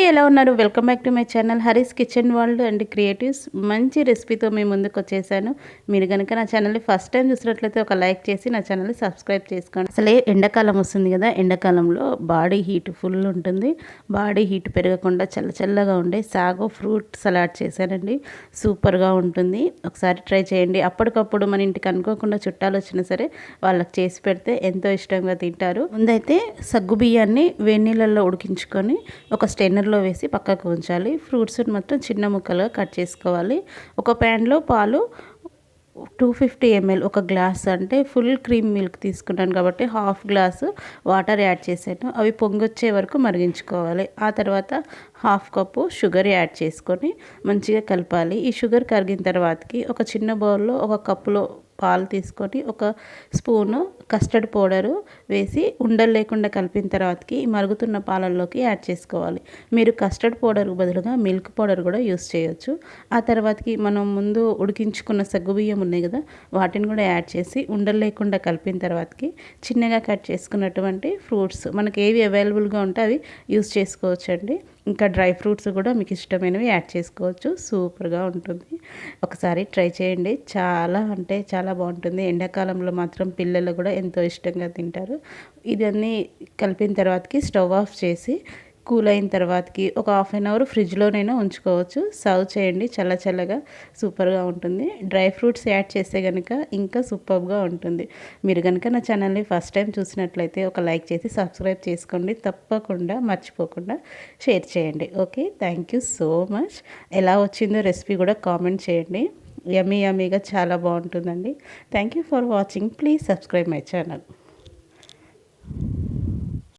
ఎలా ఉన్నారు? Welcome back to my channel Hari's kitchen world and creatives. మంచి రెసిపీతో మీ ముందుకు వచ్చేసాను. మీరు కనుక నా ఛానల్ని ఫస్ట్ టైం చూసినట్లయితే ఒక లైక్ చేసి నా ఛానల్ని సబ్స్క్రైబ్ చేసుకోండి. అసలే ఎండాకాలం వస్తుంది కదా, ఎండాకాలంలో బాడీ హీట్ ఫుల్ ఉంటుంది. బాడీ హీట్ పెరగకుండా చల్లగా ఉండే సాగో ఫ్రూట్ సలాడ్ చేశానండి. సూపర్గా ఉంటుంది. ఒకసారి ట్రై చేయండి. అప్పటికప్పుడు మన ఇంటికి అనుకోకుండా చుట్టాలు వచ్చినా సరే వాళ్ళకి చేసి పెడితే ఎంతో ఇష్టంగా తింటారు. ముందైతే సగ్గు బియ్యాన్ని వేడి నీళ్ళల్లో ఉడికించుకొని ఒక స్టెయినర్లో వేసి పక్కకు ఉంచాలి. ఫ్రూట్స్ని మాత్రం చిన్న ముక్కలుగా కట్ చేసుకోవాలి. ఒక ప్యాన్లో పాలు 250 ml, ఒక గ్లాస్ అంటే ఫుల్ క్రీమ్ మిల్క్ తీసుకున్నాను కాబట్టి హాఫ్ గ్లాసు వాటర్ యాడ్ చేశాను. అవి పొంగొచ్చే వరకు మరిగించుకోవాలి. ఆ తర్వాత హాఫ్ కప్పు షుగర్ యాడ్ చేసుకొని మంచిగా కలపాలి. ఈ షుగర్ కరిగిన తర్వాతకి ఒక చిన్న బౌల్లో ఒక కప్పులో పాలు తీసుకొని ఒక స్పూను కస్టర్డ్ పౌడరు వేసి ఉండలు లేకుండా కలిపిన తర్వాతకి మరుగుతున్న పాలల్లోకి యాడ్ చేసుకోవాలి. మీరు కస్టర్డ్ పౌడర్ బదులుగా మిల్క్ పౌడర్ కూడా యూస్ చేయొచ్చు. ఆ తర్వాతకి మనం ముందు ఉడికించుకున్న సగ్గుబియ్యం ఉన్నాయి కదా, వాటిని కూడా యాడ్ చేసి ఉండలు లేకుండా కలిపిన తర్వాతకి చిన్నగా కట్ చేసుకున్నటువంటి ఫ్రూట్స్ మనకి ఏవి అవైలబుల్గా ఉంటే అవి యూస్ చేసుకోవచ్చు అండి. ఇంకా డ్రై ఫ్రూట్స్ కూడా మీకు ఇష్టమైనవి యాడ్ చేసుకోవచ్చు. సూపర్గా ఉంటుంది. ఒకసారి ట్రై చేయండి. చాలా అంటే చాలా బాగుంటుంది. ఎండాకాలంలో మాత్రం పిల్లలు కూడా ఎంతో ఇష్టంగా తింటారు. ఇదన్నీ కలిపిన తర్వాతకి స్టవ్ ఆఫ్ చేసి కూల్ అయిన తర్వాతకి ఒక హాఫ్ అన్ అవర్ ఫ్రిడ్జ్లోనైనా ఉంచుకోవచ్చు. సర్వ్ చేయండి చల్లగా. సూపర్గా ఉంటుంది. డ్రై ఫ్రూట్స్ యాడ్ చేస్తే కనుక ఇంకా సూపర్గా ఉంటుంది. మీరు కనుక నా ఛానల్ని ఫస్ట్ టైం చూసినట్లయితే ఒక లైక్ చేసి సబ్స్క్రైబ్ చేసుకోండి. తప్పకుండా మర్చిపోకుండా షేర్ చేయండి. Okay, thank you so much. ఎలా వచ్చిందో రెసిపీ కూడా కామెంట్ చేయండి. యమ్మీగా చాలా బాగుంటుందండి. Thank you for watching. Please subscribe my channel.